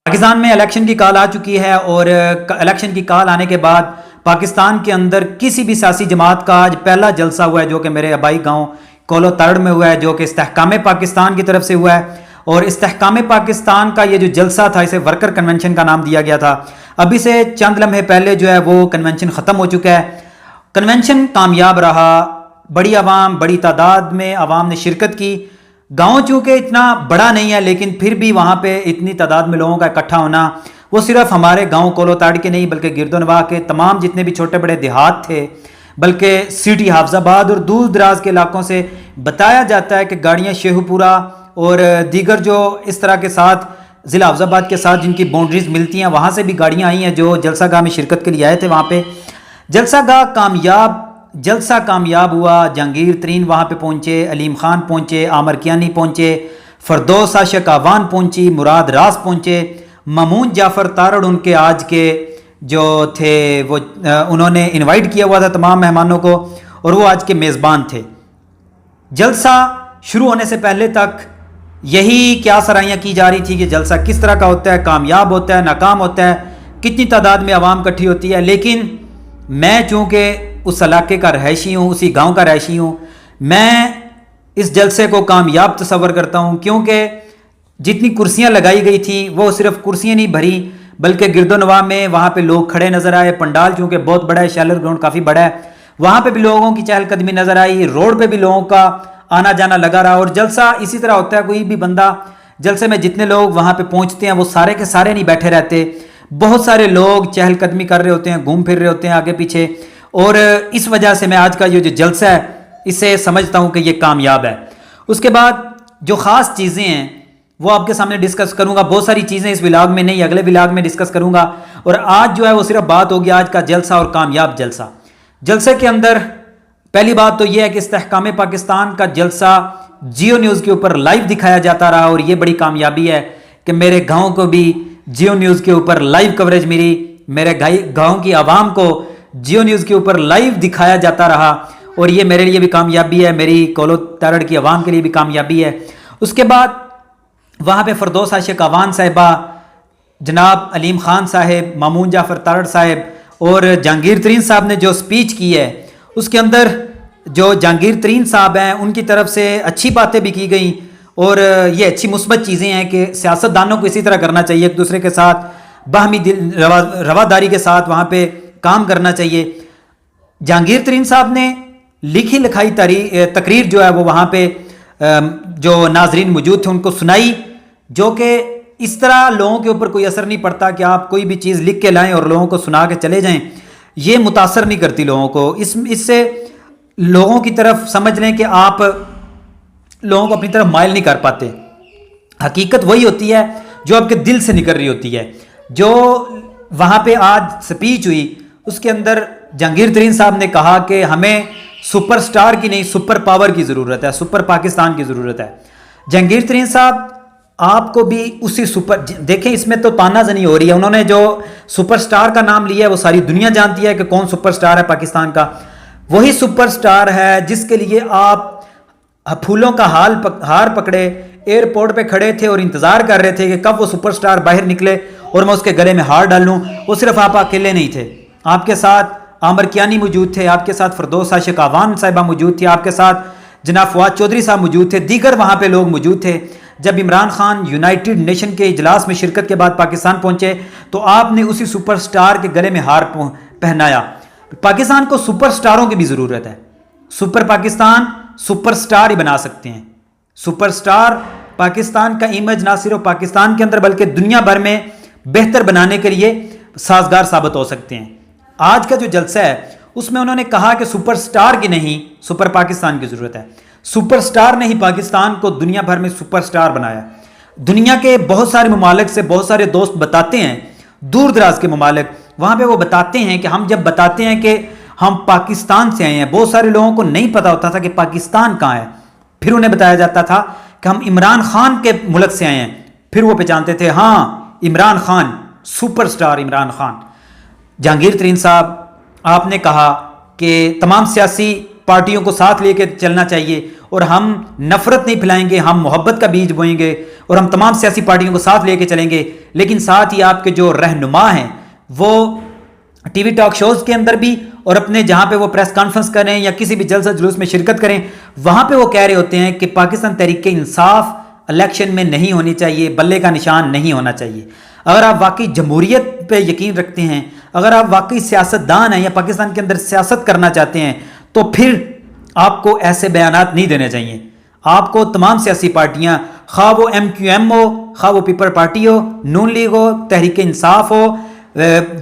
پاکستان میں الیکشن کی کال آ چکی ہے اور الیکشن کی کال آنے کے بعد پاکستان کے اندر کسی بھی سیاسی جماعت کا آج پہلا جلسہ ہوا ہے جو کہ میرے آبائی گاؤں کولو ترڑ میں ہوا ہے، جو کہ استحکام پاکستان کی طرف سے ہوا ہے۔ اور استحکام پاکستان کا یہ جو جلسہ تھا اسے ورکر کنونشن کا نام دیا گیا تھا۔ ابھی سے چند لمحے پہلے جو ہے وہ کنونشن ختم ہو چکا ہے۔ کنونشن کامیاب رہا، بڑی عوام، بڑی تعداد میں عوام نے شرکت کی۔ گاؤں چونکہ اتنا بڑا نہیں ہے لیکن پھر بھی وہاں پہ اتنی تعداد میں لوگوں کا اکٹھا ہونا، وہ صرف ہمارے گاؤں کولو ترڑ کے نہیں بلکہ گرد و نواح کے تمام جتنے بھی چھوٹے بڑے دیہات تھے، بلکہ سٹی حافظ آباد اور دور دراز کے علاقوں سے بتایا جاتا ہے کہ گاڑیاں شیخو پورہ اور دیگر جو اس طرح کے ساتھ ضلع حافظ آباد کے ساتھ جن کی باؤنڈریز ملتی ہیں وہاں سے بھی گاڑیاں آئی ہیں جو جلسہ گاہ میں شرکت کے لیے آئے تھے۔ وہاں پہ جلسہ کامیاب ہوا۔ جہانگیر ترین وہاں پہ پہنچے، علیم خان پہنچے، عامر کیانی پہنچے، فردوس عاشق آوان پہنچی، مراد راز پہنچے، مامون جعفر تارڑ ان کے آج کے جو تھے وہ انہوں نے انوائٹ کیا ہوا تھا تمام مہمانوں کو اور وہ آج کے میزبان تھے۔ جلسہ شروع ہونے سے پہلے تک یہی کیا سرائیاں کی جا رہی تھی کہ جلسہ کس طرح کا ہوتا ہے، کامیاب ہوتا ہے، ناکام ہوتا ہے، کتنی تعداد میں عوام اکٹھی ہوتی ہے۔ لیکن میں چونکہ اس علاقے کا رہائشی ہوں، اسی گاؤں کا رہائشی ہوں، میں اس جلسے کو کامیاب تصور کرتا ہوں، کیونکہ جتنی کرسیاں لگائی گئی تھیں وہ صرف کرسیاں نہیں بھری بلکہ گرد و نواح میں وہاں پہ لوگ کھڑے نظر آئے۔ پنڈال چونکہ بہت بڑا ہے، شیلر گراؤنڈ کافی بڑا ہے، وہاں پہ بھی لوگوں کی چہل قدمی نظر آئی، روڈ پہ بھی لوگوں کا آنا جانا لگا رہا۔ اور جلسہ اسی طرح ہوتا ہے، کوئی بھی بندہ جلسے میں جتنے لوگ وہاں پہ پہنچتے ہیں وہ سارے کے سارے نہیں بیٹھے رہتے، بہت سارے لوگ چہل قدمی کر رہے ہوتے ہیں، گھوم پھر رہے ہوتے ہیں آگے پیچھے۔ اور اس وجہ سے میں آج کا یہ جو جلسہ ہے اسے سمجھتا ہوں کہ یہ کامیاب ہے۔ اس کے بعد جو خاص چیزیں ہیں وہ آپ کے سامنے ڈسکس کروں گا، بہت ساری چیزیں اس ولاگ میں نہیں، اگلے ولاگ میں ڈسکس کروں گا۔ اور آج جو ہے وہ صرف بات ہوگی آج کا جلسہ اور کامیاب جلسہ۔ جلسے کے اندر پہلی بات تو یہ ہے کہ استحکام پاکستان کا جلسہ جیو نیوز کے اوپر لائیو دکھایا جاتا رہا، اور یہ بڑی کامیابی ہے کہ میرے گاؤں کو بھی جیو نیوز کے اوپر لائیو کوریج ملی، میرے گاؤں کی عوام کو جیو نیوز کے اوپر لائیو دکھایا جاتا رہا، اور یہ میرے لیے بھی کامیابی ہے، میری کولو ترڑ کی عوام کے لیے بھی کامیابی ہے۔ اس کے بعد وہاں پہ فردوس عاشق آوان صاحبہ، جناب علیم خان صاحب، مامون جعفر تارڑ صاحب اور جہانگیر ترین صاحب نے جو سپیچ کی ہے اس کے اندر جو جہانگیر ترین صاحب ہیں ان کی طرف سے اچھی باتیں بھی کی گئیں، اور یہ اچھی مثبت چیزیں ہیں کہ سیاستدانوں کو اسی طرح کرنا چاہیے، ایک دوسرے کے ساتھ باہمی رواداری کے ساتھ وہاں پہ کام کرنا چاہیے۔ جہانگیر ترین صاحب نے لکھی لکھائی تقریر جو ہے وہ وہاں پہ جو ناظرین موجود تھے ان کو سنائی، جو کہ اس طرح لوگوں کے اوپر کوئی اثر نہیں پڑتا کہ آپ کوئی بھی چیز لکھ کے لائیں اور لوگوں کو سنا کے چلے جائیں، یہ متاثر نہیں کرتی لوگوں کو۔ اس سے لوگوں کی طرف سمجھ لیں کہ آپ لوگوں کو اپنی طرف مائل نہیں کر پاتے۔ حقیقت وہی ہوتی ہے جو آپ کے دل سے نکل رہی ہوتی ہے۔ جو وہاں پہ آج سپیچ ہوئی اس کے اندر جہانگیر ترین صاحب نے کہا کہ ہمیں سپر سٹار کی نہیں سپر پاور کی ضرورت ہے، سپر پاکستان کی ضرورت ہے۔ جہانگیر ترین صاحب آپ کو بھی اسی دیکھیں اس میں تو تانا زنی ہو رہی ہے، انہوں نے جو سپر سٹار کا نام لیا ہے وہ ساری دنیا جانتی ہے کہ کون سپر سٹار ہے پاکستان کا۔ وہی سپر سٹار ہے جس کے لیے آپ پھولوں کا ہار پکڑے ایئرپورٹ پہ کھڑے تھے اور انتظار کر رہے تھے کہ کب وہ سپر سٹار باہر نکلے اور میں اس کے گلے میں ہار ڈال لوں۔ وہ صرف آپ اکیلے نہیں تھے، آپ کے ساتھ عامر کیانی موجود تھے، آپ کے ساتھ فردوس عاشق آوان صاحبہ موجود تھی، آپ کے ساتھ جناب فواد چودھری صاحب موجود تھے، دیگر وہاں پہ لوگ موجود تھے۔ جب عمران خان یونائٹڈ نیشن کے اجلاس میں شرکت کے بعد پاکستان پہنچے تو آپ نے اسی سپر سٹار کے گلے میں ہار پہنایا۔ پاکستان کو سپر سٹاروں کی بھی ضرورت ہے، سپر پاکستان سپر سٹار ہی بنا سکتے ہیں۔ سپر سٹار پاکستان کا امیج نہ صرف پاکستان کے اندر بلکہ دنیا بھر میں بہتر بنانے کے لیے سازگار ثابت ہو سکتے ہیں۔ آج کا جو جلسہ ہے اس میں انہوں نے کہا کہ سپر سٹار کی نہیں سپر پاکستان کی ضرورت ہے۔ سپر سٹار نے ہی پاکستان کو دنیا بھر میں سپر سٹار بنایا۔ دنیا کے بہت سارے ممالک سے بہت سارے دوست بتاتے ہیں، دور دراز کے ممالک، وہاں پہ وہ بتاتے ہیں کہ ہم جب بتاتے ہیں کہ ہم پاکستان سے آئے ہیں، بہت سارے لوگوں کو نہیں پتا ہوتا تھا کہ پاکستان کہاں ہے، پھر انہیں بتایا جاتا تھا کہ ہم عمران خان کے ملک سے آئے ہیں، پھر وہ پہچانتے تھے ہاں عمران خان، سپر سٹار عمران خان۔ جہانگیر ترین صاحب آپ نے کہا کہ تمام سیاسی پارٹیوں کو ساتھ لے کے چلنا چاہیے اور ہم نفرت نہیں پھیلائیں گے، ہم محبت کا بیج بوئیں گے اور ہم تمام سیاسی پارٹیوں کو ساتھ لے کے چلیں گے۔ لیکن ساتھ ہی آپ کے جو رہنما ہیں وہ ٹی وی ٹاک شوز کے اندر بھی اور اپنے جہاں پہ وہ پریس کانفرنس کریں یا کسی بھی جلسہ جلوس میں شرکت کریں وہاں پہ وہ کہہ رہے ہوتے ہیں کہ پاکستان تحریک انصاف الیکشن میں نہیں ہونی چاہیے، بلے کا نشان نہیں ہونا چاہیے۔ اگر آپ واقعی جمہوریت پہ یقین رکھتے ہیں، اگر آپ واقعی سیاستدان ہیں یا پاکستان کے اندر سیاست کرنا چاہتے ہیں تو پھر آپ کو ایسے بیانات نہیں دینے چاہیے۔ آپ کو تمام سیاسی پارٹیاں، خواہ وہ ایم کیو ایم ہو، خواہ وہ people party who, known league who, Tehreek Insaf who,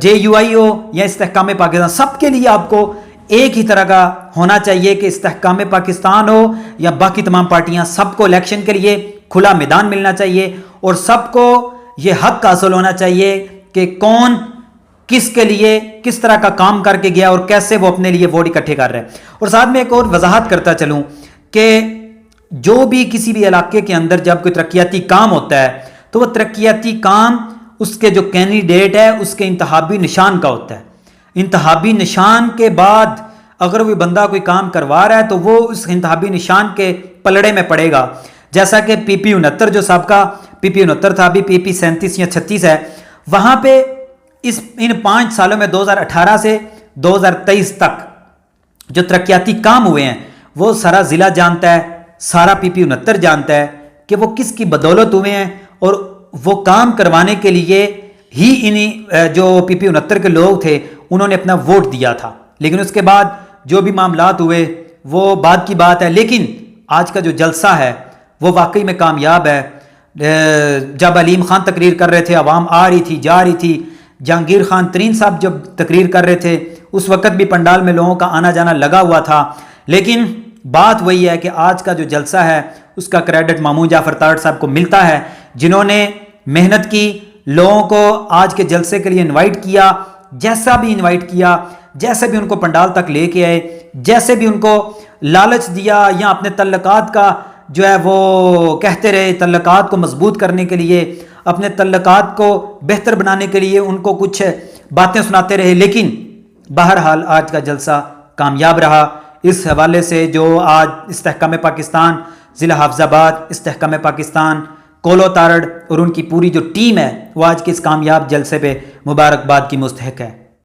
J you آئی ہو یا استحکام پاکستان، سب کے لیے آپ کو ایک ہی طرح کا ہونا چاہیے کہ استحکام پاکستان ہو یا باقی تمام پارٹیاں، سب کو الیکشن کے لیے کھلا میدان ملنا چاہیے اور سب کو یہ حق حاصل ہونا چاہیے کہ کون کس کے لیے کس طرح کا کام کر کے گیا اور کیسے وہ اپنے لیے ووٹ اکٹھے کر رہے ہیں۔ اور ساتھ میں ایک اور وضاحت کرتا چلوں کہ جو بھی کسی بھی علاقے کے اندر جب کوئی ترقیاتی کام ہوتا ہے تو وہ ترقیاتی کام اس کے جو کینڈیڈیٹ ہے اس کے انتخابی نشان کا ہوتا ہے۔ انتخابی نشان کے بعد اگر وہ بندہ کوئی کام کروا رہا ہے تو وہ اس انتخابی نشان کے پلڑے میں پڑے گا، جیسا کہ پی پی 69 جو سابقہ پی پی 69 تھا، ابھی پی پی 37 یا 36 ہے، وہاں پہ ان 5 سالوں میں 2018 سے 2023 تک جو ترقیاتی کام ہوئے ہیں وہ سارا ضلع جانتا ہے، سارا پی پی 69 جانتا ہے کہ وہ کس کی بدولت ہوئے ہیں، اور وہ کام کروانے کے لیے ہی انہی جو پی پی 69 کے لوگ تھے انہوں نے اپنا ووٹ دیا تھا۔ لیکن اس کے بعد جو بھی معاملات ہوئے وہ بعد کی بات ہے، لیکن آج کا جو جلسہ ہے وہ واقعی میں کامیاب ہے۔ جب علیم خان تقریر کر رہے تھے عوام آ رہی تھی جا رہی تھی، جہانگیر خان ترین صاحب جب تقریر کر رہے تھے اس وقت بھی پنڈال میں لوگوں کا آنا جانا لگا ہوا تھا، لیکن بات وہی ہے کہ آج کا جو جلسہ ہے اس کا کریڈٹ مامون جعفر تارڑ صاحب کو ملتا ہے، جنہوں نے محنت کی، لوگوں کو آج کے جلسے کے لیے انوائٹ کیا، جیسا بھی انوائٹ کیا، جیسے بھی ان کو پنڈال تک لے کے آئے، جیسے بھی ان کو لالچ دیا یا اپنے تعلقات کا جو ہے وہ کہتے رہے، تعلقات کو مضبوط کرنے کے لیے، اپنے تعلقات کو بہتر بنانے کے لیے ان کو کچھ باتیں سناتے رہے، لیکن بہرحال آج کا جلسہ کامیاب رہا۔ اس حوالے سے جو آج استحکام پاکستان ضلع حافظ آباد، استحکام پاکستان کولو تارڑ اور ان کی پوری جو ٹیم ہے وہ آج کے اس کامیاب جلسے پہ مبارکباد کی مستحق ہے۔